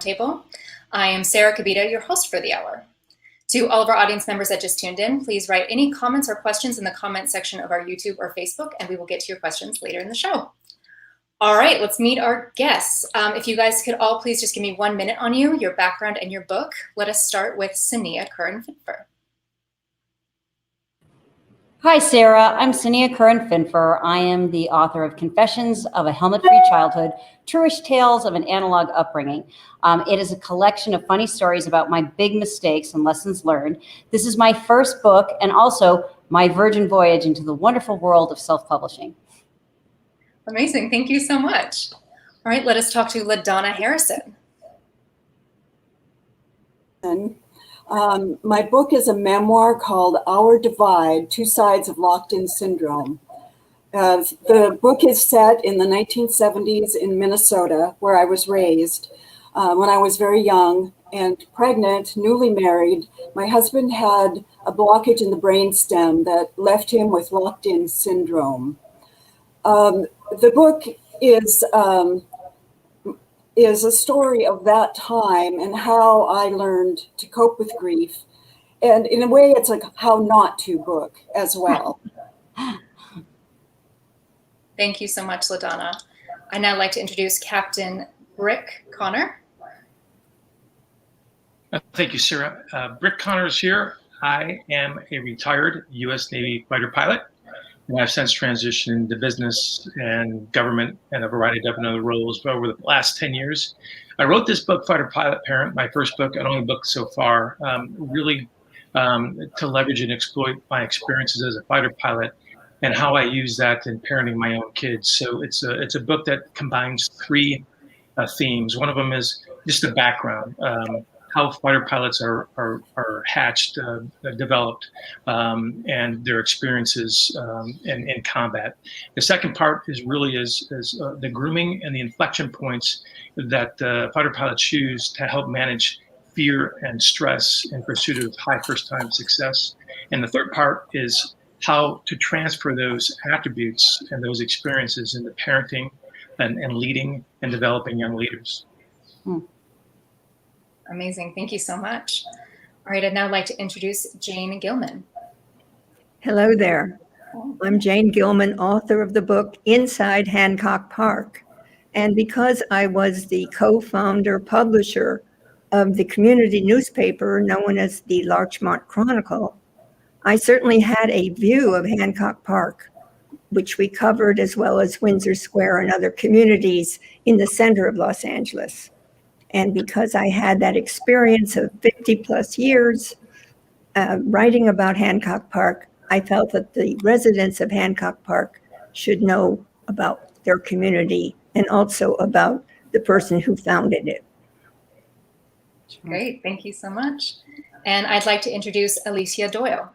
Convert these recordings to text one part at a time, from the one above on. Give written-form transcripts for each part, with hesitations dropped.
Roundtable. I am Sarah Capt, your host for the hour. To all of our audience members that just tuned in, please write any comments or questions in the comment section of our YouTube or Facebook, and we will get to your questions later in the show. All right, let's meet our guests. If you guys could all please just give me 1 minute on you, your background, and your book. Let us start with Sania Curran-Finfer. Hi, Sarah. I'm Sania Curran-Finfer. I am the author of Confessions of a Helmet-Free Childhood, Truish Tales of an Analog Upbringing. It is a collection of funny stories about my big mistakes and lessons learned. This is my first book and also my virgin voyage into the wonderful world of self-publishing. Amazing. Thank you so much. All right, let us talk to LaDonna Harrison. My book is a memoir called Our Divide, Two Sides of Locked-In Syndrome. The book is set in the 1970s in Minnesota, where I was raised. When I was very young and pregnant, newly married, my husband had a blockage in the brainstem that left him with locked-in syndrome. The book is a story of that time and how I learned to cope with grief. And in a way, it's like how not to book as well. Thank you so much, LaDonna. I'd now like to introduce Captain Brick Connor. Thank you, Sarah. Brick Connor is here. I am a retired U.S. Navy fighter pilot. And I've since transitioned into business and government and a variety of different other roles over the last 10 years. I wrote this book, Fighter Pilot Parent, my first book and only book so far, really to leverage and exploit my experiences as a fighter pilot and how I use that in parenting my own kids. So it's a book that combines three themes. One of them is just the background, how fighter pilots are hatched, developed, and their experiences in combat. The second part is really the grooming and the inflection points that fighter pilots use to help manage fear and stress in pursuit of high first-time success. And the third part is how to transfer those attributes and those experiences into parenting and leading and developing young leaders. Amazing. Thank you so much. All right, I'd now like to introduce Jane Gilman. Hello there. I'm Jane Gilman, author of the book Inside Hancock Park. And because I was the co-founder publisher of the community newspaper known as the Larchmont Chronicle, I certainly had a view of Hancock Park, which we covered, as well as Windsor Square and other communities in the center of Los Angeles. And because I had that experience of 50 plus years writing about Hancock Park, I felt that the residents of Hancock Park should know about their community and also about the person who founded it. Great, thank you so much. And I'd like to introduce Alicia Doyle.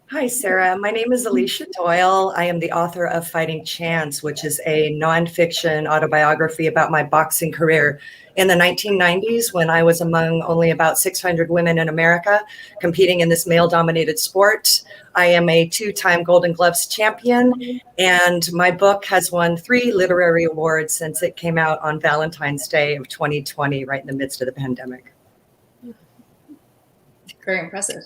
Hi, Sarah. My name is Alicia Doyle. I am the author of Fighting Chance, which is a nonfiction autobiography about my boxing career in the 1990s when I was among only about 600 women in America competing in this male-dominated sport. I am a two-time Golden Gloves champion, and my book has won 3 literary awards since it came out on Valentine's Day of 2020, right in the midst of the pandemic. Very impressive.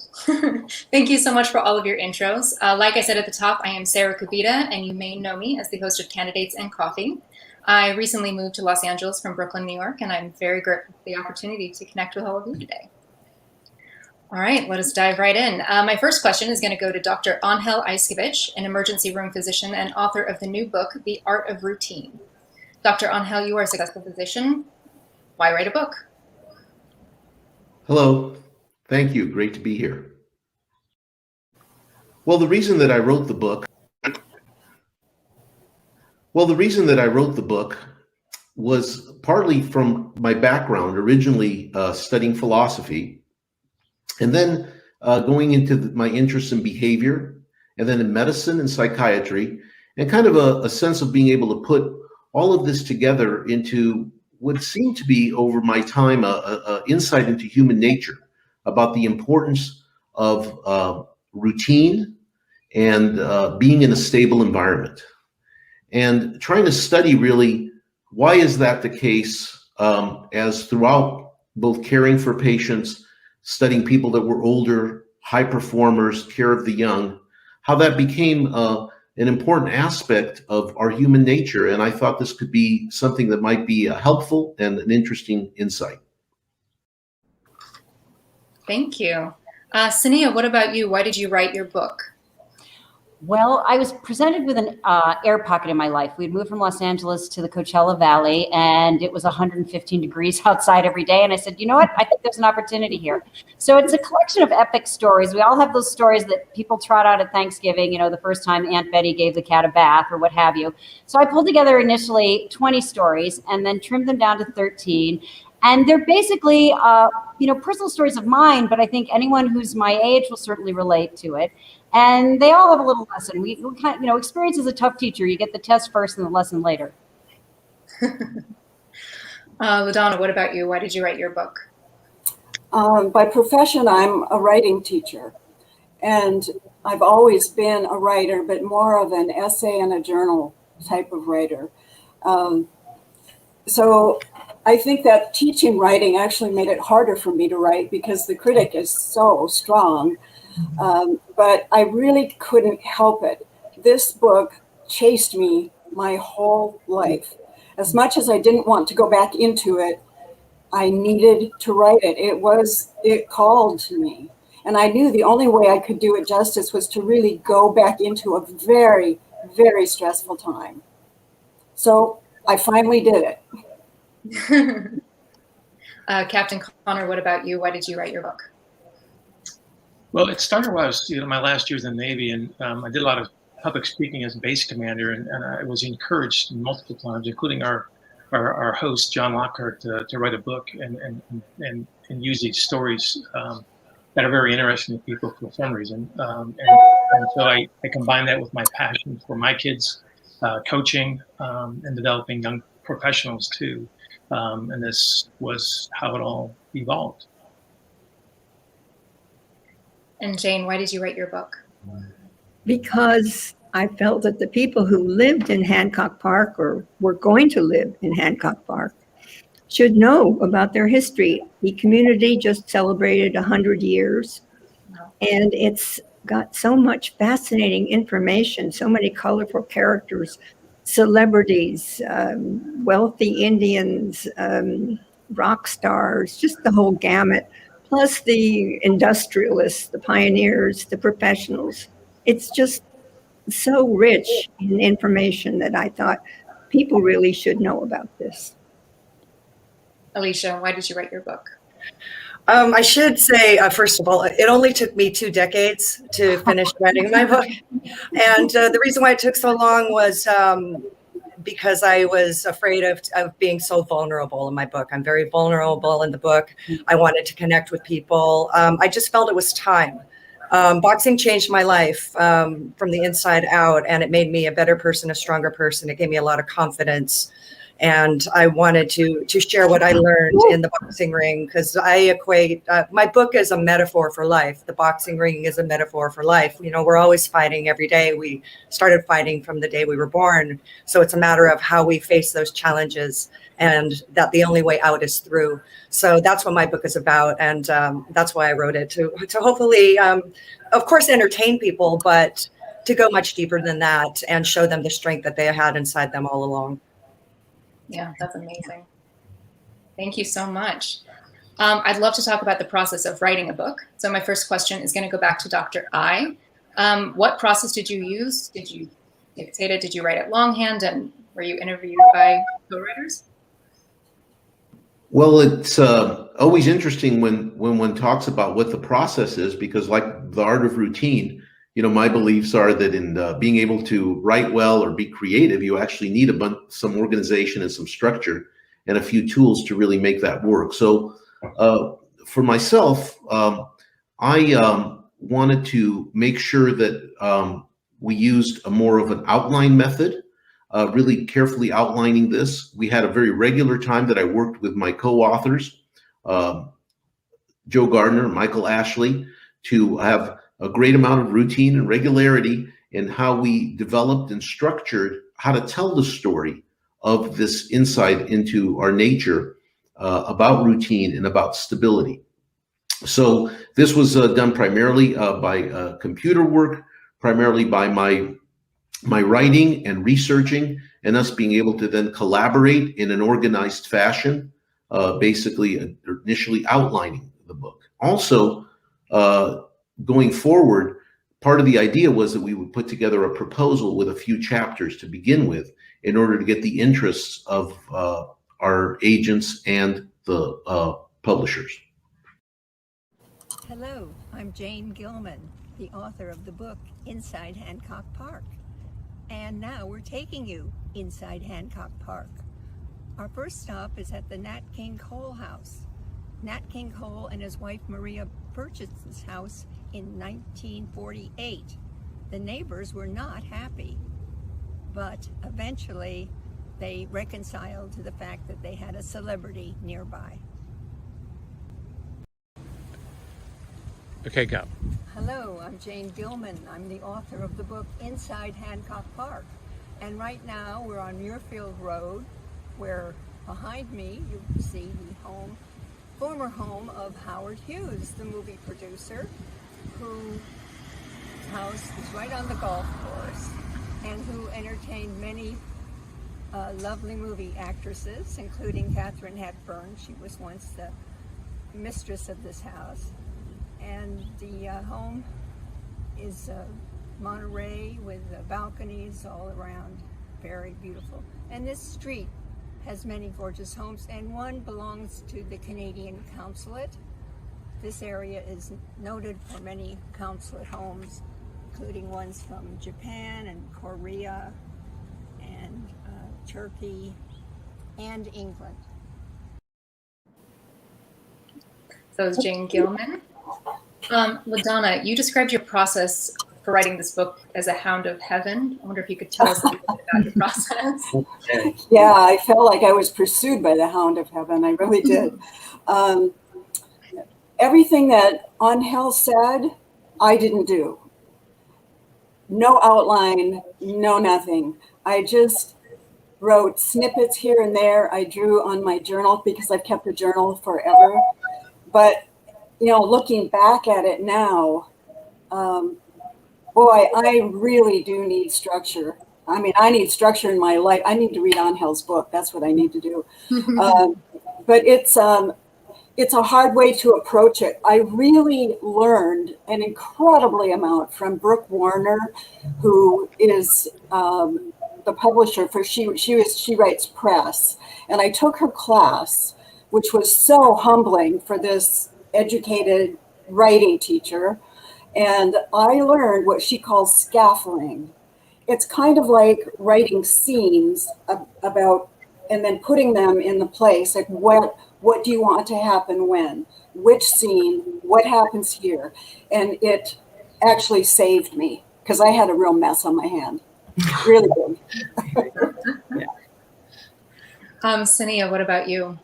Thank you so much for all of your intros. Like I said at the top, I am Sarah Capt, and you may know me as the host of Candidates and Coffee. I recently moved to Los Angeles from Brooklyn, New York, and I'm very grateful for the opportunity to connect with all of you today. All right, let us dive right in. My first question is going to go to Dr. Angel Iscovich, an emergency room physician and author of the new book, The Art of Routine. Dr. Angel, you are a successful physician. Why write a book? Hello. Thank you. Great to be here. Well, the reason that I wrote the book was partly from my background, originally studying philosophy, and then going into my interest in behavior, and then in medicine and psychiatry, and kind of a sense of being able to put all of this together into what seemed to be, over my time, a insight into human nature, about the importance of routine and being in a stable environment, and trying to study really why is that the case as throughout both caring for patients, studying people that were older, high performers, care of the young, how that became an important aspect of our human nature. And I thought this could be something that might be helpful and an interesting insight. Thank you. Sania, what about you? Why did you write your book? Well, I was presented with an air pocket in my life. We'd moved from Los Angeles to the Coachella Valley, and it was 115 degrees outside every day. And I said, you know what? I think there's an opportunity here. So it's a collection of epic stories. We all have those stories that people trot out at Thanksgiving, you know, the first time Aunt Betty gave the cat a bath or what have you. So I pulled together initially 20 stories and then trimmed them down to 13. And they're basically, you know, personal stories of mine, but I think anyone who's my age will certainly relate to it. And they all have a little lesson. We kind of, you know, experience is a tough teacher. You get the test first and the lesson later. LaDonna, what about you? Why did you write your book? By profession, I'm a writing teacher. And I've always been a writer, but more of an essay and a journal type of writer. So I think that teaching writing actually made it harder for me to write because the critic is so strong. But I really couldn't help it. This book chased me my whole life. As much as I didn't want to go back into it, I needed to write it. It called to me. And I knew the only way I could do it justice was to really go back into a very, very stressful time. So I finally did it. Captain Connor, what about you? Why did you write your book? Well, it started when I was, my last years in the Navy, and I did a lot of public speaking as a base commander, and I was encouraged multiple times, including our host John Lockhart, to write a book and use these stories that are very interesting to people for some reason, and so I combined that with my passion for my kids, coaching and developing young professionals too, and this was how it all evolved. And Jane, why did you write your book? Because I felt that the people who lived in Hancock Park or were going to live in Hancock Park should know about their history. The community just celebrated 100 years, and it's got so much fascinating information, so many colorful characters, celebrities, wealthy Indians, rock stars, just the whole gamut. Plus the industrialists, the pioneers, the professionals. It's just so rich in information that I thought people really should know about this. Alicia, why did you write your book? I should say, first of all, it only took me 2 decades to finish writing my book. And the reason why it took so long was because I was afraid of being so vulnerable in my book. I'm very vulnerable in the book. I wanted to connect with people. I just felt it was time. Boxing changed my life from the inside out, and it made me a better person, a stronger person. It gave me a lot of confidence. And I wanted to share what I learned in the boxing ring, because I equate, my book is a metaphor for life. The boxing ring is a metaphor for life. You know, we're always fighting every day. We started fighting from the day we were born. So it's a matter of how we face those challenges, and that the only way out is through. So that's what my book is about. And that's why I wrote it, to hopefully, of course, entertain people, but to go much deeper than that and show them the strength that they had inside them all along. Yeah, that's amazing. Thank you so much. I'd love to talk about the process of writing a book. So my first question is going to go back to Dr. I. What process did you use? Did you dictate it? Did you write it longhand? And were you interviewed by co-writers? Well, it's always interesting when one talks about what the process is, because like the art of routine, you know, my beliefs are that in being able to write well or be creative, you actually need some organization and some structure and a few tools to really make that work. So for myself, I wanted to make sure that we used a more of an outline method, really carefully outlining this. We had a very regular time that I worked with my co-authors, Joe Gardner, Michael Ashley, to have a great amount of routine and regularity in how we developed and structured how to tell the story of this insight into our nature. about routine and about stability. So this was done primarily by computer work, primarily by my writing and researching, and us being able to then collaborate in an organized fashion, basically initially outlining the book. Also, going forward, part of the idea was that we would put together a proposal with a few chapters to begin with in order to get the interests of our agents and the publishers. Hello, I'm Jane Gilman, the author of the book Inside Hancock Park. And now we're taking you inside Hancock Park. Our first stop is at the Nat King Cole house. Nat King Cole and his wife Maria purchased this house in 1948. The neighbors were not happy, but eventually they reconciled to the fact that they had a celebrity nearby. Okay, go. Hello, I'm Jane Gilman. I'm the author of the book Inside Hancock Park. And right now we're on Muirfield Road, where behind me you see the former home of Howard Hughes, the movie producer, whose house is right on the golf course and who entertained many lovely movie actresses, including Katharine Hepburn. She was once the mistress of this house. And the home is Monterey with balconies all around, very beautiful. And this street has many gorgeous homes, and one belongs to the Canadian Consulate. This area is noted for many consulate homes, including ones from Japan and Korea and Turkey and England. So is Jane Gilman. LaDonna, you described your process for writing this book as a hound of heaven. I wonder if you could tell us a little bit about your process. Yeah, I felt like I was pursued by the hound of heaven. I really did. Everything that Angel said, I didn't do. No outline, no nothing. I just wrote snippets here and there. I drew on my journal because I've kept a journal forever. But, you know, looking back at it now, boy, I really do need structure. I mean, I need structure in my life. I need to read Angel's book. That's what I need to do. But it's a hard way to approach it. I really learned an incredibly amount from Brooke Warner, who is the publisher for She Writes Press. And I took her class, which was so humbling for this educated writing teacher. And I learned what she calls scaffolding. It's kind of like writing scenes about, and then putting them in the place, like what do you want to happen when? Which scene? What happens here? And it actually saved me because I had a real mess on my hand. Really good. Sania, what about you?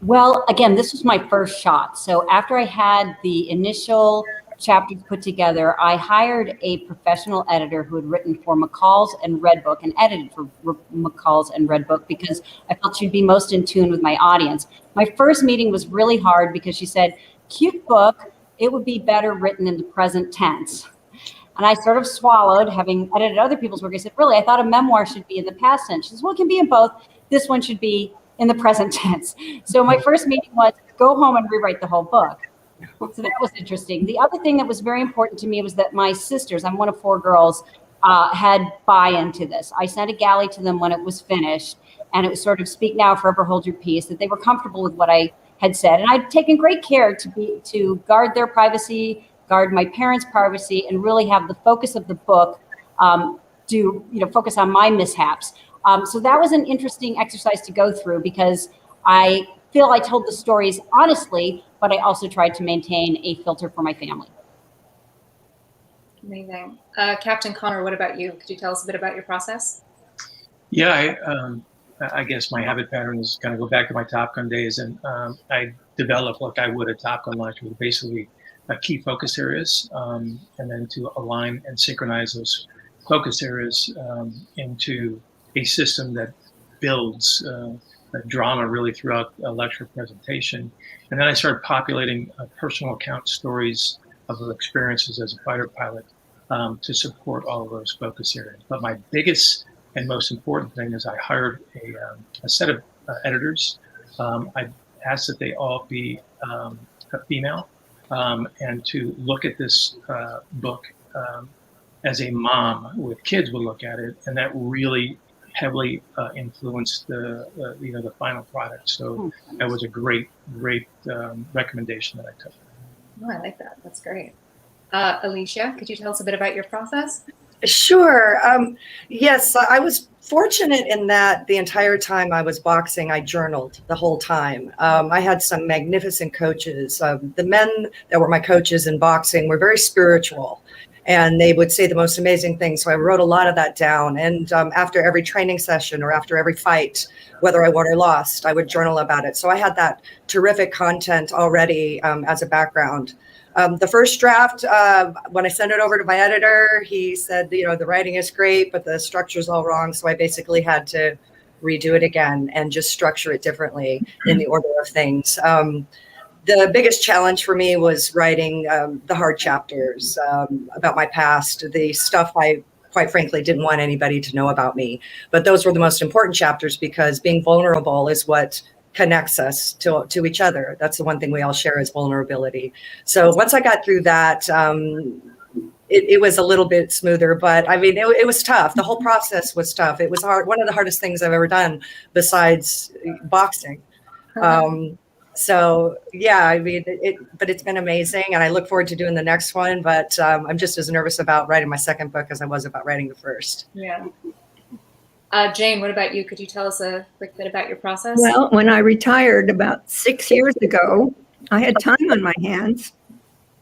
Well, again, this was my first shot. So after I had the initial chapters put together, I hired a professional editor who had written for McCall's and Redbook and edited for McCall's and Redbook because I felt she'd be most in tune with my audience. My first meeting was really hard because she said, cute book, it would be better written in the present tense. And I sort of swallowed, having edited other people's work. I said, really, I thought a memoir should be in the past tense. She says, well, it can be in both. This one should be in the present tense. So my first meeting was go home and rewrite the whole book. So that was interesting. The other thing that was very important to me was that my sisters, I'm one of 4 girls, had buy-in to this. I sent a galley to them when it was finished, and it was sort of speak now, forever hold your peace, that they were comfortable with what I had said. And I'd taken great care to guard their privacy, guard my parents' privacy, and really have the focus of the book focus on my mishaps. So that was an interesting exercise to go through because I feel I told the stories honestly, but I also tried to maintain a filter for my family. Amazing. Captain Connor, what about you? Could you tell us a bit about your process? Yeah, I guess my habit pattern is kind of go back to my Top Gun days, and I developed like I would a Top Gun launch with basically key focus areas, and then to align and synchronize those focus areas into a system that builds drama really throughout a lecture presentation. And then I started populating personal account stories of the experiences as a fighter pilot to support all of those focus areas. But my biggest and most important thing is I hired a set of editors. I asked that they all be a female and to look at this book as a mom with kids would look at it, and that really heavily influenced the final product. So that was a great recommendation that I took. Oh, I like that. That's great. Alicia, could you tell us a bit about your process? Sure. Yes, I was fortunate in that the entire time I was boxing, I journaled the whole time. I had some magnificent coaches. The men that were my coaches in boxing were very spiritual, and they would say the most amazing things. So I wrote a lot of that down. And after every training session or after every fight, whether I won or lost, I would journal about it. So I had that terrific content already as a background. The first draft, when I sent it over to my editor, he said, the writing is great, but the structure's all wrong. So I basically had to redo it again and just structure it differently in the order of things. The biggest challenge for me was writing the hard chapters about my past, the stuff I quite frankly didn't want anybody to know about me. But those were the most important chapters because being vulnerable is what connects us to each other. That's the one thing we all share is vulnerability. So once I got through that, it was a little bit smoother, but I mean, it was tough. The whole process was tough. It was hard. One of the hardest things I've ever done besides boxing. So yeah, I mean, but it's been amazing and I look forward to doing the next one, but I'm just as nervous about writing my second book as I was about writing the first. Yeah. Jane, what about you? Could you tell us a quick bit about your process? Well, when I retired about 6 years ago, I had time on my hands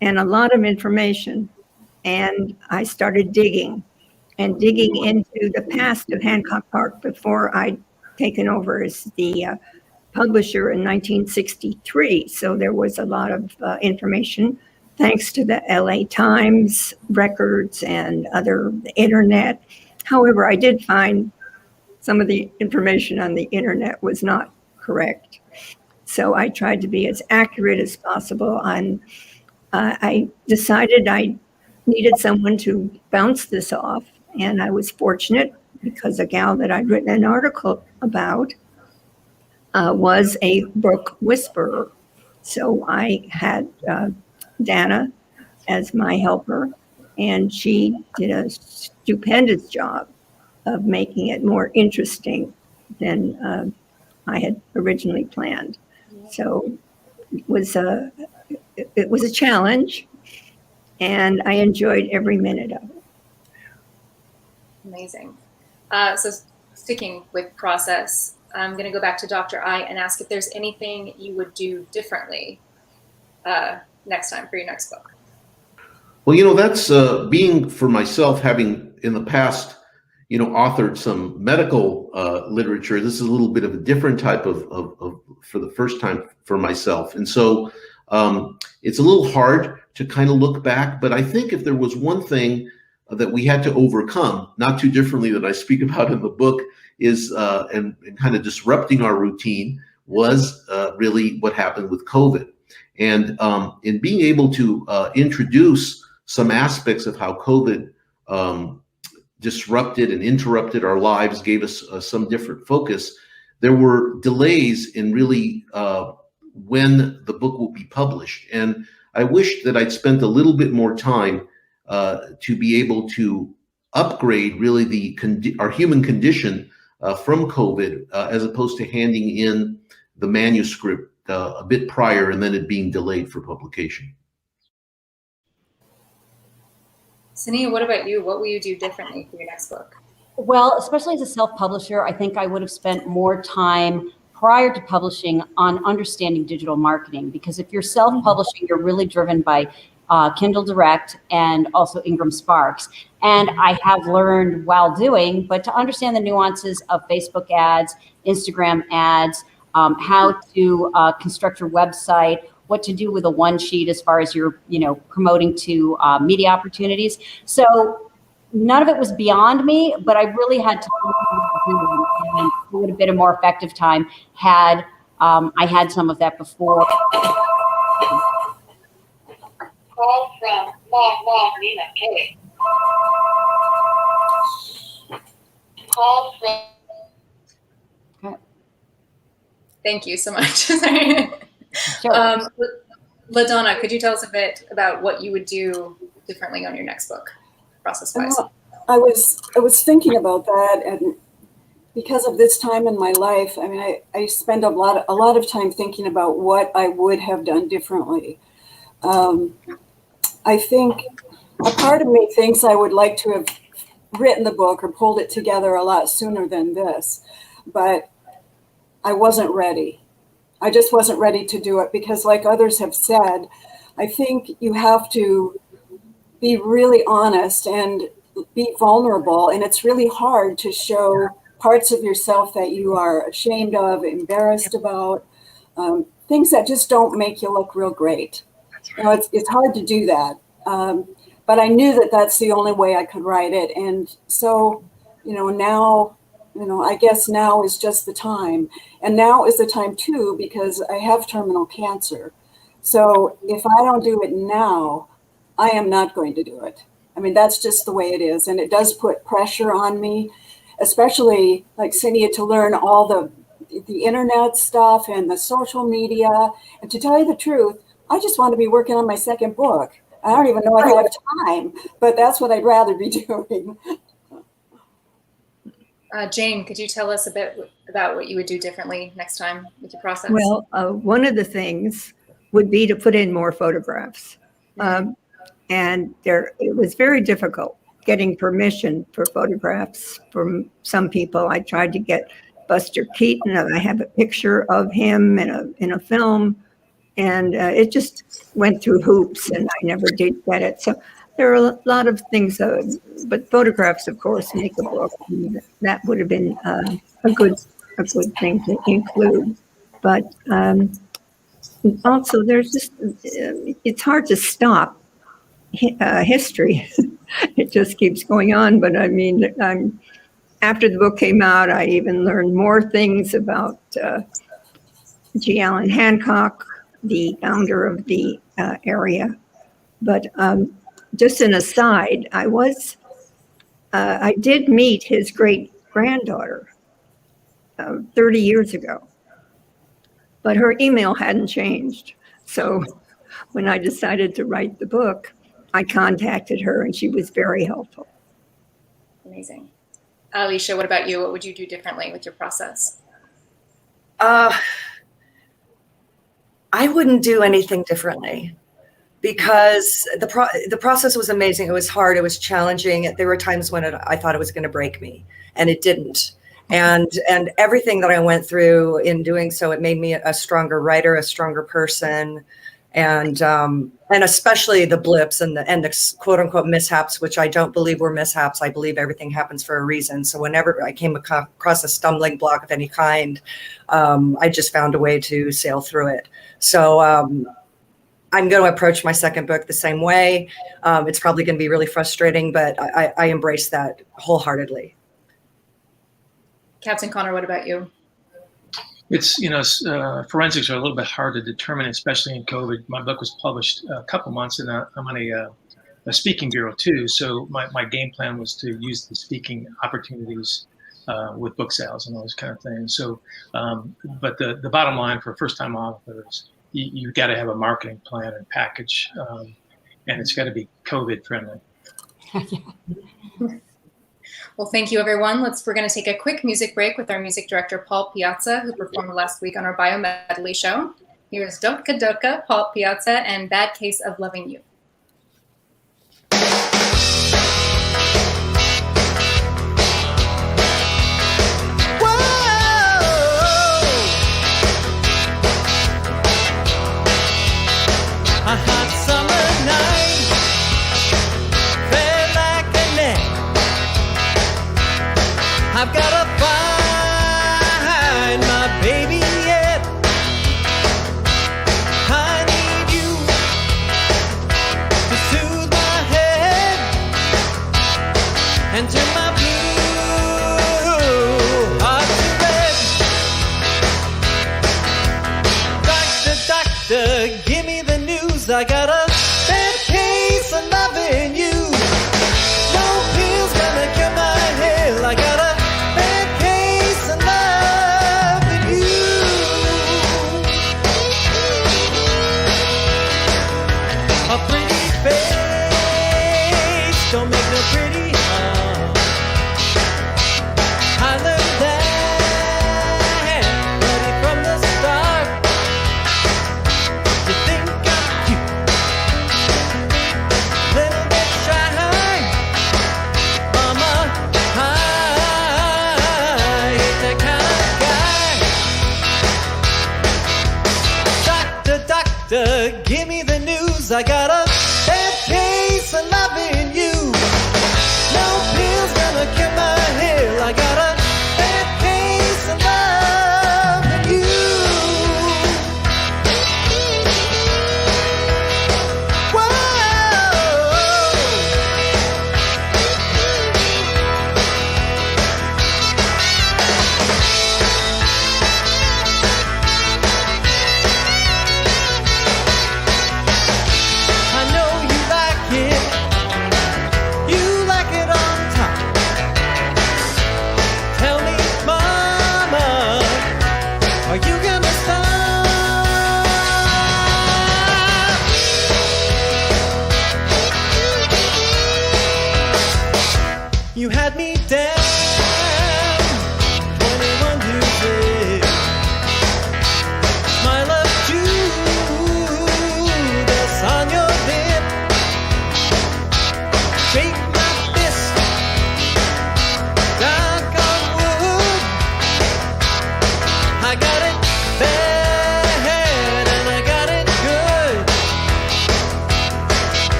and a lot of information. And I started digging into the past of Hancock Park before I'd taken over as the publisher in 1963. So there was a lot of information thanks to the LA Times records and other internet. However, I did find some of the information on the internet was not correct. So I tried to be as accurate as possible. And I decided I needed someone to bounce this off. And I was fortunate because a gal that I'd written an article about was a book whisperer. So I had Dana as my helper, and she did a stupendous job of making it more interesting than I had originally planned. So it was a challenge, and I enjoyed every minute of it. Amazing. So sticking with process, I'm going to go back to Dr. I and ask if there's anything you would do differently next time for your next book. Well, that's being for myself, having in the past, authored some medical literature. This is a little bit of a different type of for the first time for myself. And so it's a little hard to kind of look back, but I think if there was one thing that we had to overcome, not too differently that I speak about in the book, is and kind of disrupting our routine was really what happened with COVID. And in being able to introduce some aspects of how COVID disrupted and interrupted our lives, gave us some different focus, there were delays in really when the book will be published. And I wish that I'd spent a little bit more time to be able to upgrade really our human condition from COVID, as opposed to handing in the manuscript a bit prior and then it being delayed for publication. Sania, what about you? What will you do differently for your next book? Well, especially as a self-publisher, I think I would have spent more time prior to publishing on understanding digital marketing, because if you're self-publishing, you're really driven by Kindle Direct and also Ingram Sparks. And I have learned while doing, but to understand the nuances of Facebook ads, Instagram ads, how to construct your website, what to do with a one sheet as far as you're, promoting to media opportunities. So none of it was beyond me, but I really had to learn and it would have been a more effective time had I had some of that before. Call from Mom, Nina, K. Call from... Thank you so much. Sure. LaDonna, could you tell us a bit about what you would do differently on your next book, process-wise? I was thinking about that, and because of this time in my life, I mean, I spend a lot of time thinking about what I would have done differently. I think a part of me thinks I would like to have written the book or pulled it together a lot sooner than this, but I wasn't ready. I just wasn't ready to do it because, like others have said, I think you have to be really honest and be vulnerable, and it's really hard to show parts of yourself that you are ashamed of, embarrassed about, things that just don't make you look real great. You know, it's hard to do that. But I knew that that's the only way I could write it. And so, now, I guess now is just the time. And now is the time too, because I have terminal cancer. So if I don't do it now, I am not going to do it. I mean, that's just the way it is. And it does put pressure on me, especially like Cinia, to learn all the internet stuff and the social media. And to tell you the truth, I just want to be working on my second book. I don't even know if I have time, but that's what I'd rather be doing. Jane, could you tell us a bit about what you would do differently next time with your process? Well, one of the things would be to put in more photographs. And it was very difficult getting permission for photographs from some people. I tried to get Buster Keaton, and I have a picture of him in a film, and it just went through hoops, and I never did get it. So there are a lot of things, but photographs, of course, make a book. That would have been a good thing to include. But also, there's just it's hard to stop history. It just keeps going on. But I mean, after the book came out, I even learned more things about G. Allen Hancock, the founder of the area. But just an aside, I did meet his great granddaughter 30 years ago, but her email hadn't changed. So when I decided to write the book, I contacted her, and she was very helpful. Amazing. Alicia, what about you? What would you do differently with your process? I wouldn't do anything differently because the process was amazing. It was hard. It was challenging. There were times when I thought it was going to break me, and it didn't. And everything that I went through in doing so, it made me a stronger writer, a stronger person, and especially the blips and the quote unquote mishaps, which I don't believe were mishaps. I believe everything happens for a reason. So whenever I came across a stumbling block of any kind, I just found a way to sail through it. So I'm going to approach my second book the same way. It's probably going to be really frustrating, but I embrace that wholeheartedly. Captain Connor, what about you? It's, forensics are a little bit hard to determine, especially in COVID. My book was published a couple months, and I'm on a speaking bureau too. So my game plan was to use the speaking opportunities with book sales and all those kind of things. So, but the bottom line for first-time authors, you've got to have a marketing plan and package, and it's got to be COVID friendly. Well, thank you, everyone. We're going to take a quick music break with our music director, Paul Piazza, who performed last week on our Biomedley show. Here's Doka Doka, Paul Piazza, and Bad Case of Loving You. A hot summer night felt like a net. I've gotta find my baby yet. I need you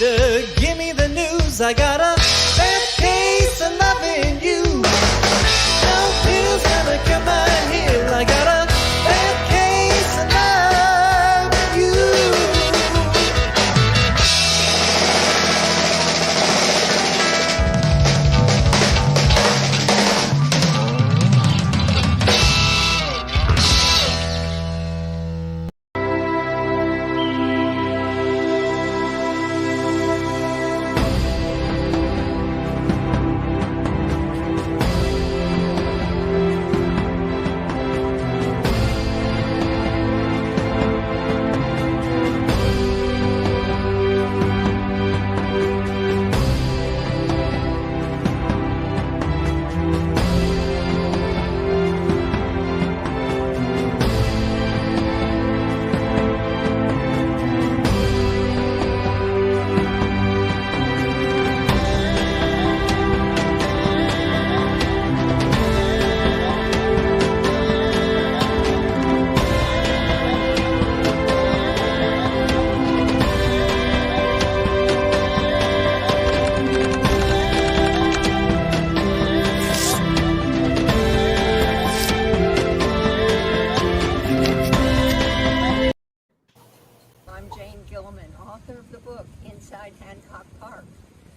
doctor, give me the news. I got a bad case of loving you. No pills gonna cure my heel. I got a bad case of loving you. I'm Jane Gilman, author of the book Inside Hancock Park.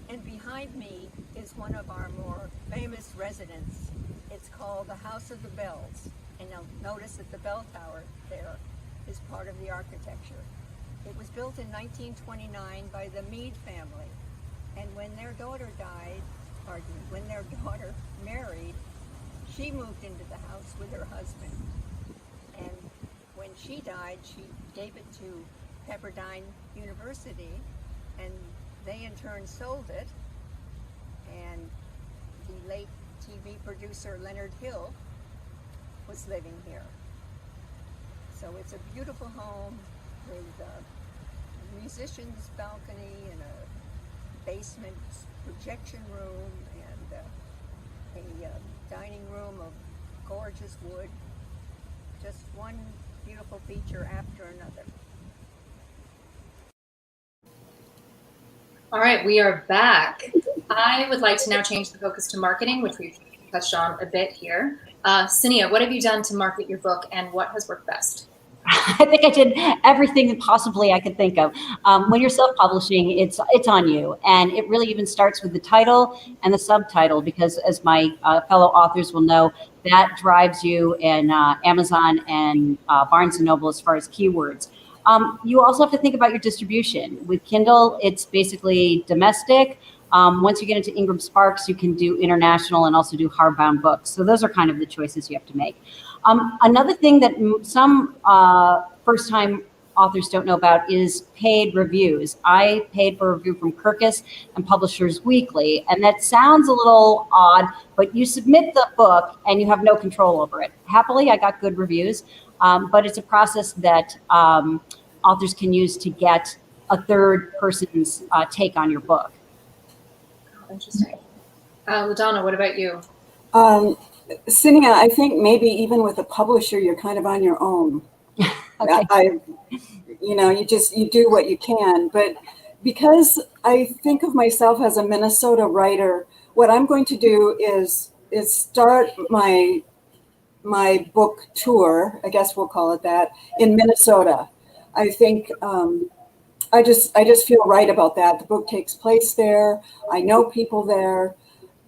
And behind me is one of our more famous residents. It's called the House of the Bells. And you'll notice that the bell tower there is part of the architecture. It was built in 1929 by the Meade family. And when their daughter married, she moved into the house with her husband. And when she died, she gave it to Pepperdine University, and they in turn sold it. And the late TV producer Leonard Hill was living here. So it's a beautiful home with a musician's balcony and a basement projection room and a dining room of gorgeous wood. Just one beautiful feature after another. All right, we are back. I would like to now change the focus to marketing, which we've touched on a bit here. Cinia, what have you done to market your book, and what has worked best? I think I did everything that possibly I could think of. When you're self-publishing, it's on you. And it really even starts with the title and the subtitle, because as my fellow authors will know, that drives you in Amazon and Barnes & Noble as far as keywords. You also have to think about your distribution. With Kindle, it's basically domestic. Once you get into Ingram Sparks, you can do international and also do hardbound books. So those are kind of the choices you have to make. Another thing that some first-time authors don't know about is paid reviews. I paid for a review from Kirkus and Publishers Weekly, and that sounds a little odd, but you submit the book and you have no control over it. Happily, I got good reviews, but it's a process that authors can use to get a third person's take on your book. Interesting. LaDonna, what about you? Cinia, I think maybe even with a publisher, you're kind of on your own. Okay. You do what you can. But because I think of myself as a Minnesota writer, what I'm going to do is start my book tour, I guess we'll call it that, in Minnesota. I think I just feel right about that. The book takes place there. I know people there,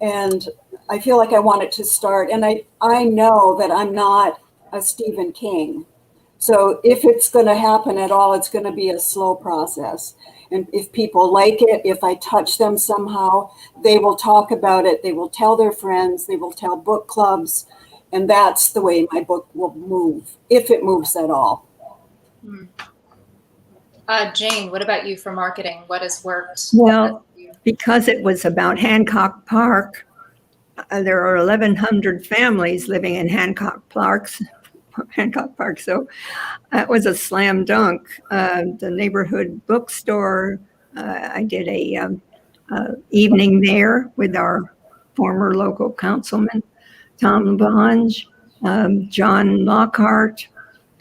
and I feel like I want it to start. And I know that I'm not a Stephen King. So if it's going to happen at all, it's going to be a slow process. And if people like it, if I touch them somehow, they will talk about it. They will tell their friends. They will tell book clubs. And that's the way my book will move, if it moves at all. Jane, what about you for marketing? What has worked? Well, because it was about Hancock Park, there are 1,100 families living in Hancock Park. So that was a slam dunk. The neighborhood bookstore, I did a evening there with our former local councilman, Tom Bonge. John Lockhart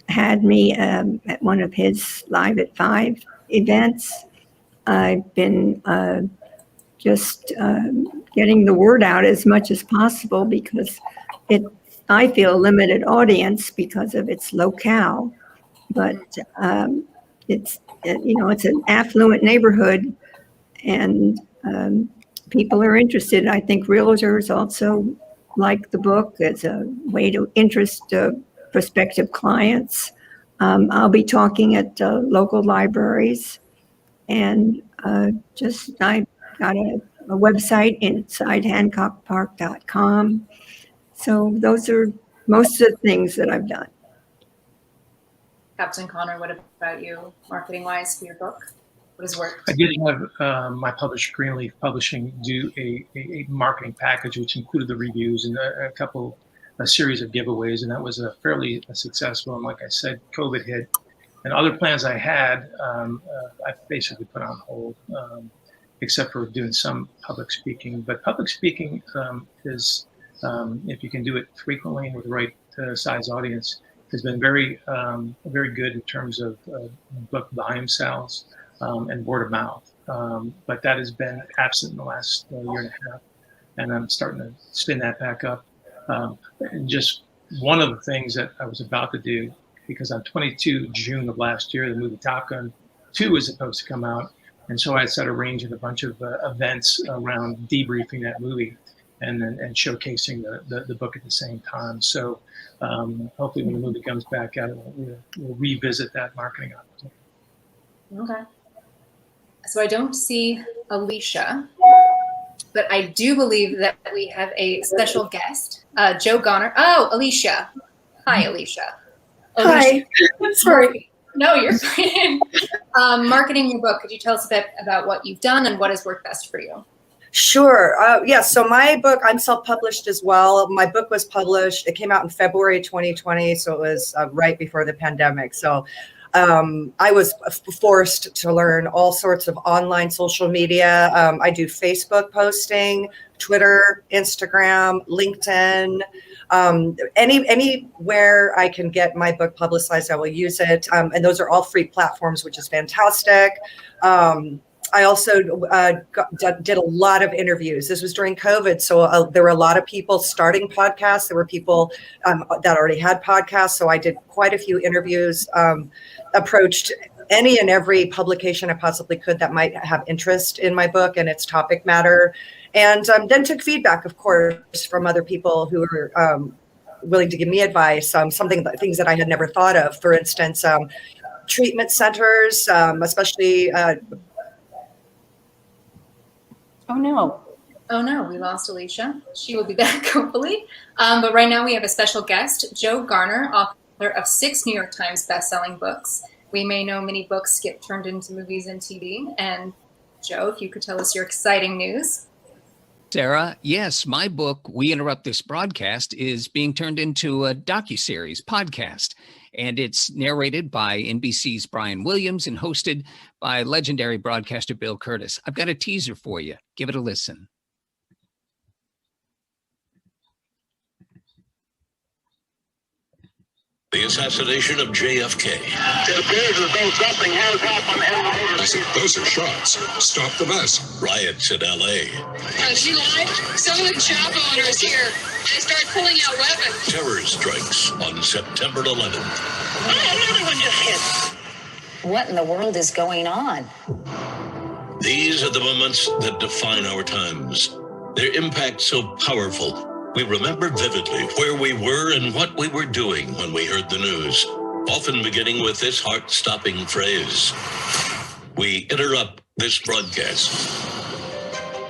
had me at one of his Live at 5 events. I've been just getting the word out as much as possible because I feel a limited audience because of its locale, but it's an affluent neighborhood, and people are interested. I think realtors also like the book as a way to interest prospective clients. I'll be talking at local libraries, and I got a website, InsideHancockPark.com. So those are most of the things that I've done. Captain Connor, what about you, marketing-wise, for your book? What has worked? I did have my publisher, Greenleaf Publishing, do a marketing package, which included the reviews and a series of giveaways, and that was fairly successful. And like I said, COVID hit, and other plans I had, I basically put on hold, except for doing some public speaking. But public speaking is, if you can do it frequently with the right size audience, has been very good in terms of book volume sales and word of mouth. But that has been absent in the last year and a half, and I'm starting to spin that back up. And just one of the things that I was about to do, because on 22 June of last year, the movie Top Gun 2 was supposed to come out, and so I started arranging a bunch of events around debriefing that movie and showcasing the book at the same time. So hopefully when the movie comes back out, we'll revisit that marketing opportunity. Okay. So I don't see Alicia, but I do believe that we have a special guest, Joe Garner. Oh, Alicia. Hi, Alicia. Hi. Sorry. No, you're fine. Marketing your book. Could you tell us a bit about what you've done and what has worked best for you? Sure. So my book, I'm self-published as well. My book was published. It came out in February 2020, so it was right before the pandemic. So I was forced to learn all sorts of online social media. I do Facebook posting, Twitter, Instagram, LinkedIn, anywhere I can get my book publicized, I will use it. And those are all free platforms, which is fantastic. I also did a lot of interviews. This was during COVID, so there were a lot of people starting podcasts. There were people that already had podcasts, so I did quite a few interviews, approached any and every publication I possibly could that might have interest in my book and its topic matter, and then took feedback, of course, from other people who were willing to give me advice, things that I had never thought of. For instance, treatment centers, especially... Oh no, we lost Alicia. She will be back, hopefully. But right now we have a special guest, Joe Garner, author of 6 New York Times best-selling books. We may know many books get turned into movies and TV. And Joe, if you could tell us your exciting news. Sarah, yes, my book, We Interrupt This Broadcast, is being turned into a docuseries podcast. And it's narrated by NBC's Brian Williams and hosted by legendary broadcaster Bill Curtis. I've got a teaser for you. Give it a listen. The assassination of JFK. It appears as though something has happened in the motor. I said, those are shots. Stop the bus. Riots in L.A. She lied. Some of the shop owners here, they start pulling out weapons. Terror strikes on September 11th. Another one just hit. What in the world is going on? These are the moments that define our times. Their impact so powerful. We remember vividly where we were and what we were doing when we heard the news, often beginning with this heart-stopping phrase: we interrupt this broadcast.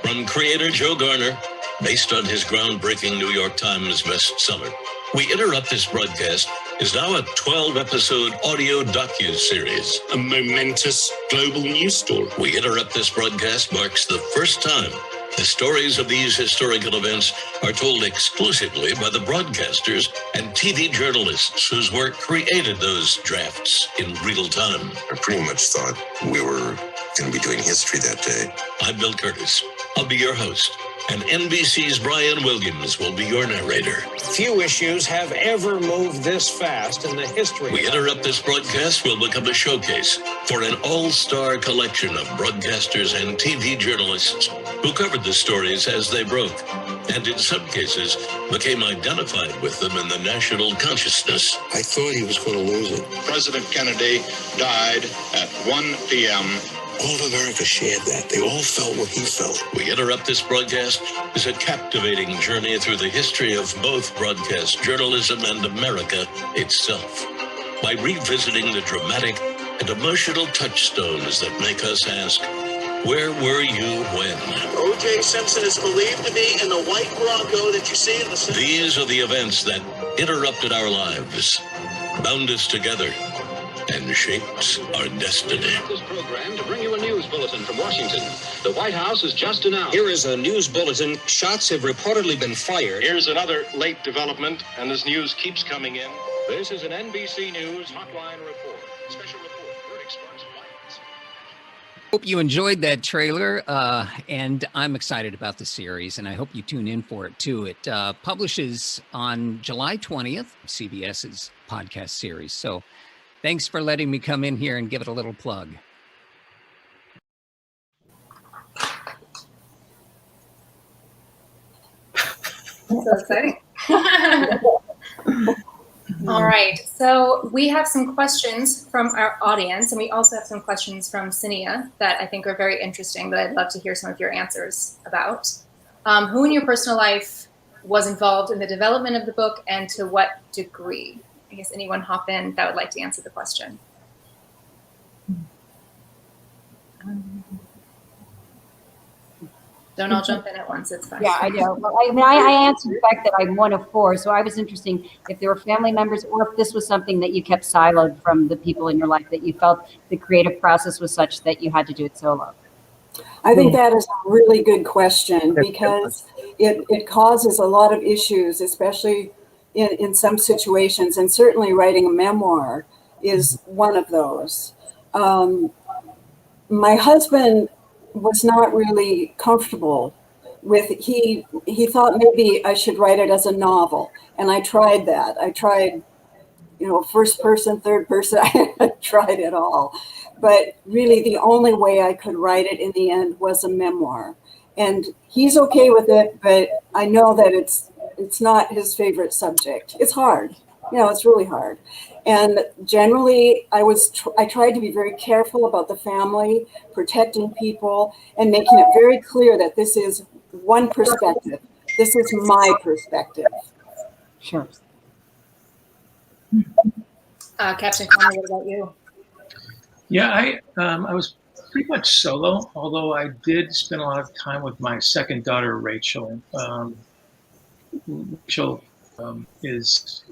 From creator Joe Garner, based on his groundbreaking New York Times bestseller, We Interrupt This Broadcast is now a 12-episode audio docu-series. A momentous global news story. We Interrupt This Broadcast marks the first time the stories of these historical events are told exclusively by the broadcasters and TV journalists whose work created those drafts in real time. I pretty much thought we were going to be doing history that day. I'm Bill Curtis. I'll be your host. And NBC's Brian Williams will be your narrator. Few issues have ever moved this fast in the history. We Interrupt This Broadcast will become a showcase for an all-star collection of broadcasters and TV journalists who covered the stories as they broke, and in some cases became identified with them in the national consciousness. I thought he was going to lose it. President Kennedy died at 1 p.m. All of America shared that. They all felt what he felt. We Interrupt This Broadcast is a captivating journey through the history of both broadcast journalism and America itself, by revisiting the dramatic and emotional touchstones that make us ask, where were you when? O.J. Simpson is believed to be in the white Bronco that you see in the... These are the events that interrupted our lives, bound us together, and shaped our destiny. This program to bring you a news bulletin from Washington. The White House has just announced. Here is a news bulletin. Shots have reportedly been fired. Here's another late development, and this news keeps coming in. This is an NBC News Hotline Report. Special report. Verdict sparks violence. Hope you enjoyed that trailer, and I'm excited about the series, and I hope you tune in for it too. It publishes on July 20th, CBS's podcast series. So thanks for letting me come in here and give it a little plug. So exciting. All right, so we have some questions from our audience, and we also have some questions from Cinia that I think are very interesting that I'd love to hear some of your answers about. Who in your personal life was involved in the development of the book, and to what degree? I guess anyone hop in that would like to answer the question. Don't all jump in at once, it's fine. Yeah, I know. Well, I mean, I answered the fact that I'm one of four, so I was interesting if there were family members or if this was something that you kept siloed from the people in your life, that you felt the creative process was such that you had to do it solo. I think that is a really good question, because it causes a lot of issues, especially in some situations, and certainly writing a memoir is one of those. My husband was not really comfortable with, he thought maybe I should write it as a novel, and I tried that. I tried, first person, third person, I tried it all. But really the only way I could write it in the end was a memoir. And he's okay with it, but I know that it's not his favorite subject. It's hard, it's really hard. And generally I tried to be very careful about the family, protecting people, and making it very clear that this is one perspective. This is my perspective. Sure. Captain Connor, what about you? Yeah, I was pretty much solo, although I did spend a lot of time with my second daughter, Rachel. Rachel is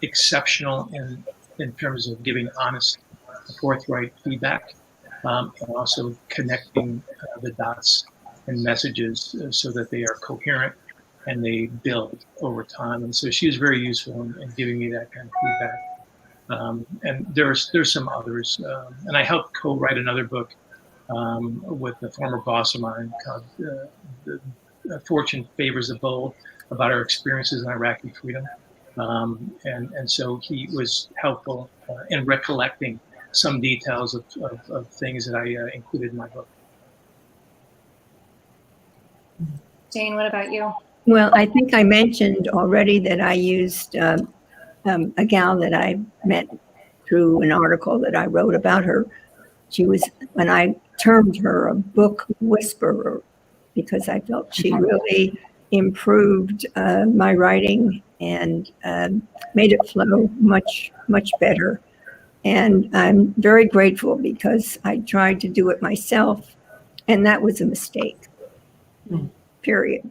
exceptional in terms of giving honest, forthright feedback, and also connecting the dots and messages so that they are coherent and they build over time. And so she was very useful in giving me that kind of feedback. And there's some others. And I helped co-write another book with a former boss of mine called Fortune Favors the Bold, about our experiences in Iraqi freedom. And so he was helpful in recollecting some details of things that I included in my book. Jane, what about you? Well, I think I mentioned already that I used a gal that I met through an article that I wrote about her. She was, when I termed her a book whisperer, because I felt she really improved my writing and made it flow much, much better. And I'm very grateful, because I tried to do it myself, and that was a mistake. Period.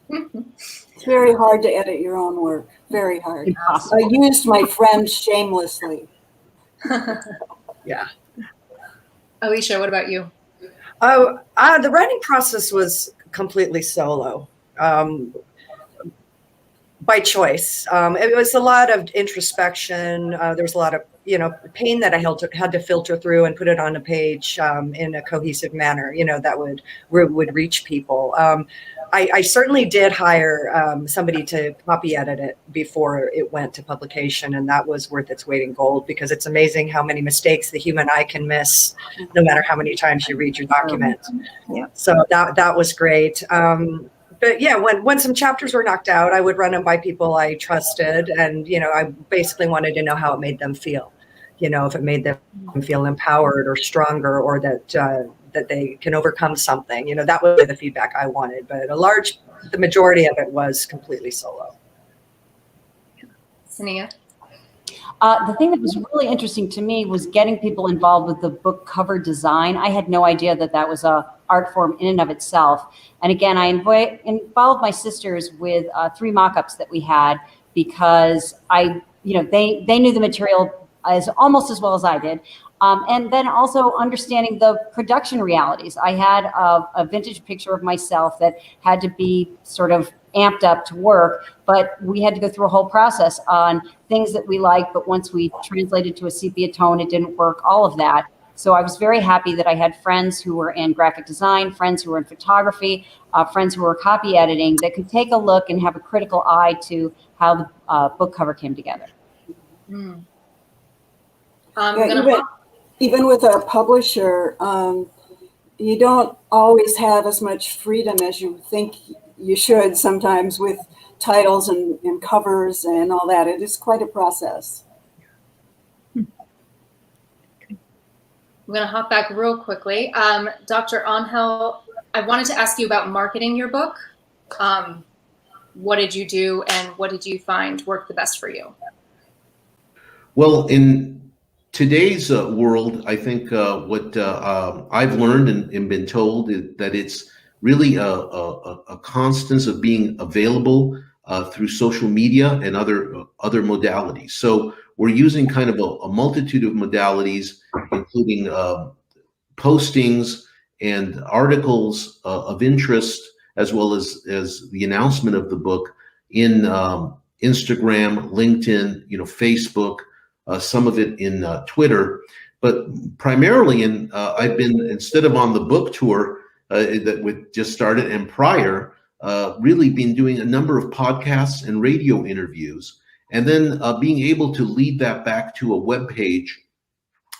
It's very hard to edit your own work. Very hard. Impossible. I used my friends shamelessly. Yeah. Alicia, what about you? The writing process was completely solo, by choice. It was a lot of introspection. There was a lot of, pain that I had to filter through and put it on a page in a cohesive manner, that would reach people. I certainly did hire somebody to copy edit it before it went to publication, and that was worth its weight in gold, because it's amazing how many mistakes the human eye can miss, no matter how many times you read your document. Yeah. So that was great. But yeah, when some chapters were knocked out, I would run them by people I trusted, and I basically wanted to know how it made them feel. If it made them feel empowered or stronger, or that they can overcome something. That was the feedback I wanted. But the majority of it was completely solo. Sania? The thing that was really interesting to me was getting people involved with the book cover design. I had no idea that was a art form in and of itself. And again, I involved my sisters with 3 mock-ups that we had, because they knew the material almost as well as I did. And then also understanding the production realities. I had a vintage picture of myself that had to be sort of amped up to work, but we had to go through a whole process on things that we liked, but once we translated to a sepia tone, it didn't work, all of that. So I was very happy that I had friends who were in graphic design, friends who were in photography, friends who were copy editing, that could take a look and have a critical eye to how the book cover came together. Mm. Even with a publisher, you don't always have as much freedom as you think you should sometimes with titles and covers and all that. It is quite a process. I'm going to hop back real quickly. Dr. Angel, I wanted to ask you about marketing your book. What did you do, and what did you find worked the best for you? Well, in today's world, I think what I've learned and been told is that it's really a constance of being available through social media and other modalities. So we're using kind of a multitude of modalities, including postings and articles of interest, as well as the announcement of the book in Instagram, LinkedIn, Facebook, some of it in Twitter, but primarily I've been, instead of on the book tour that we just started, and prior, really been doing a number of podcasts and radio interviews, and then being able to lead that back to a web page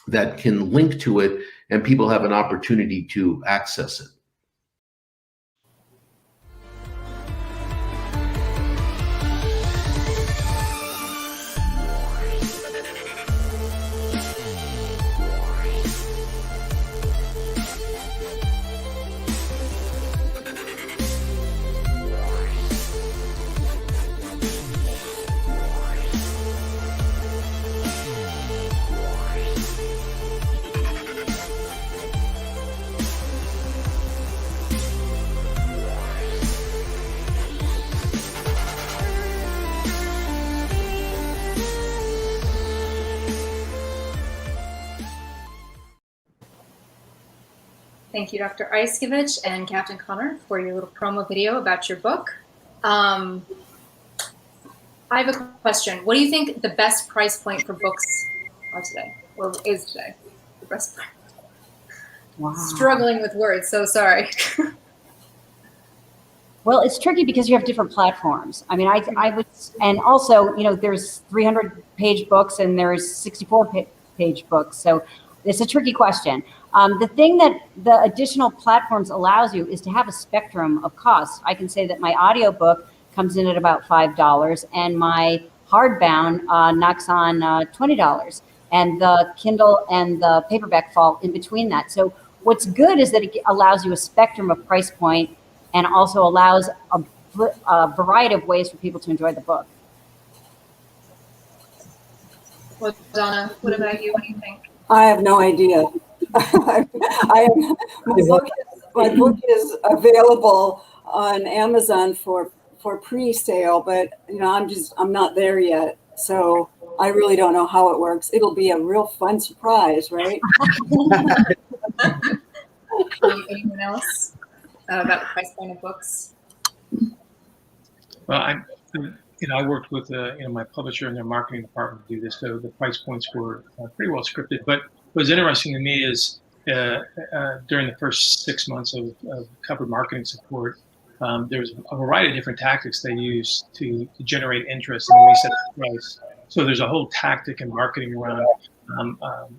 that can link to it, and people have an opportunity to access it. Thank you, Dr. Iscovich and Captain Connor, for your little promo video about your book. I have a question. What do you think the best price point for books are today, or is today? The best price. Wow. Struggling with words, so sorry. Well, it's tricky because you have different platforms. I mean, I would, and also, there's 300-page books and there's 64-page books. So it's a tricky question. The thing that the additional platforms allows you is to have a spectrum of costs. I can say that my audiobook comes in at about $5, and my hardbound knocks on $20, and the Kindle and the paperback fall in between that. So what's good is that it allows you a spectrum of price point, and also allows a variety of ways for people to enjoy the book. Well, Donna, what about you? What do you think? I have no idea. My book is available on Amazon for pre-sale, but I'm not there yet. So I really don't know how it works. It'll be a real fun surprise, right? Anyone else about the price point of books? Well, I worked with my publisher and their marketing department to do this, so the price points were pretty well scripted. But what's interesting to me is during the first 6 months of covered marketing support, there's a variety of different tactics they use to generate interest and reset the price. So there's a whole tactic in marketing around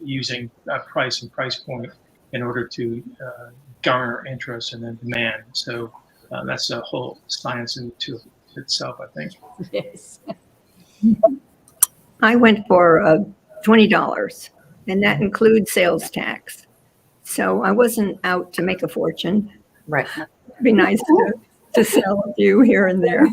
using price and price point in order to garner interest and then demand. So that's a whole science into itself, I think. Yes. I went for $20, and that includes sales tax. So I wasn't out to make a fortune. Right. It'd be nice to sell a few here and there.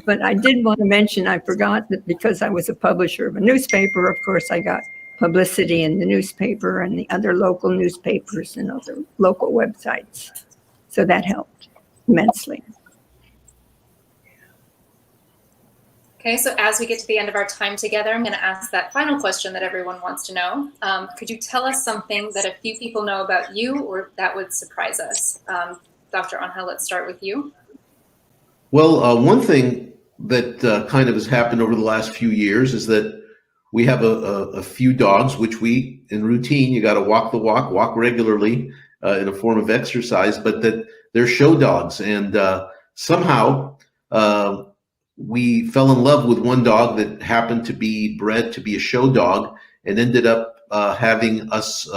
But I did want to mention, I forgot that because I was a publisher of a newspaper, of course, I got publicity in the newspaper and the other local newspapers and other local websites. So that helped immensely. Okay, so as we get to the end of our time together, I'm going to ask that final question that everyone wants to know. Could you tell us something that a few people know about you or that would surprise us? Dr. Angel, let's start with you. Well, one thing that kind of has happened over the last few years is that we have a few dogs, which we, in routine, you got to walk the walk regularly in a form of exercise, but that they're show dogs. And somehow we fell in love with one dog that happened to be bred to be a show dog and ended up having us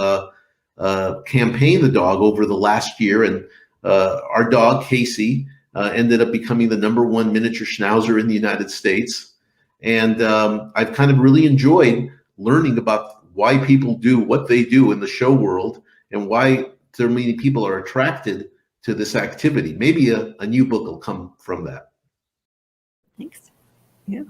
campaign the dog over the last year. And our dog, Casey, ended up becoming the #1 miniature schnauzer in the United States. And I've kind of really enjoyed learning about why people do what they do in the show world and why so many people are attracted to this activity. Maybe a new book will come from that. Thanks. Yeah.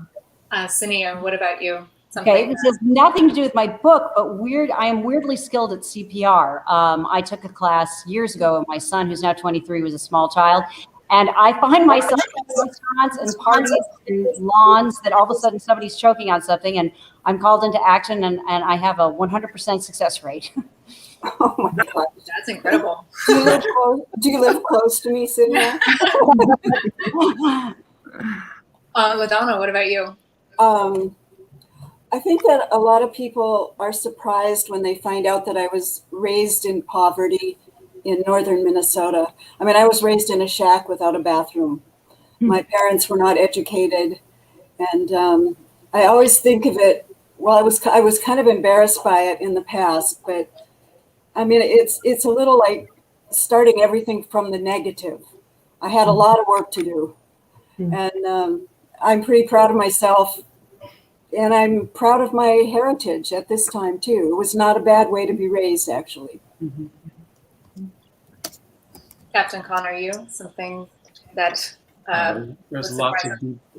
Sania, what about you? Okay, this has nothing to do with my book, but I am weirdly skilled at CPR. I took a class years ago, and my son, who's now 23, was a small child. And I find myself in restaurants and parties and lawns that all of a sudden somebody's choking on something, and I'm called into action, and I have a 100% success rate. Oh my God. That's incredible. Do you live close to me, Sydney? LaDonna, what about you? I think that a lot of people are surprised when they find out that I was raised in poverty in northern Minnesota. I mean, I was raised in a shack without a bathroom. My parents were not educated, and I always think of it. Well, I was kind of embarrassed by it in the past, but I mean, it's a little like starting everything from the negative. I had a lot of work to do, and I'm pretty proud of myself, and I'm proud of my heritage at this time too. It was not a bad way to be raised, actually. Mm-hmm. Captain Connor, you something that there's lots of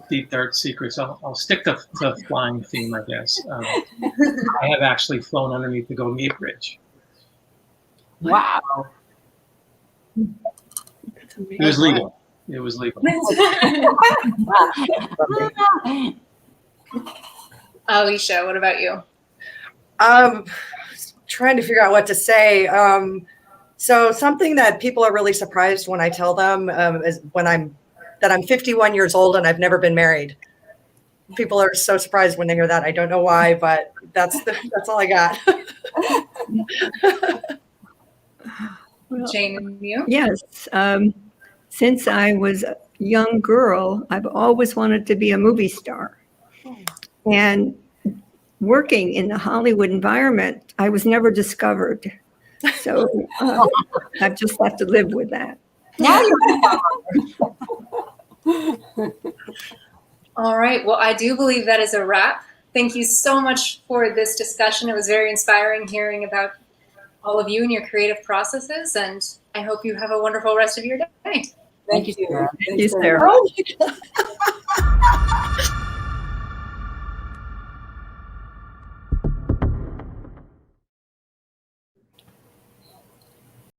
deep dark secrets. I'll stick to the flying theme, I guess. I have actually flown underneath the Golden Gate Bridge. Wow. It was legal. It was legal. Alicia, what about you? Trying to figure out what to say. So something that people are really surprised when I tell them is that I'm 51 years old and I've never been married. People are so surprised when they hear that. I don't know why, but that's all I got. Jane, and you? Yes. Since I was a young girl, I've always wanted to be a movie star. And working in the Hollywood environment, I was never discovered. So I've just have to live with that. Now you're All right. Well, I do believe that is a wrap. Thank you so much for this discussion. It was very inspiring hearing about all of you and your creative processes, and I hope you have a wonderful rest of your day. Thank you, Sarah. Thank you, Sarah.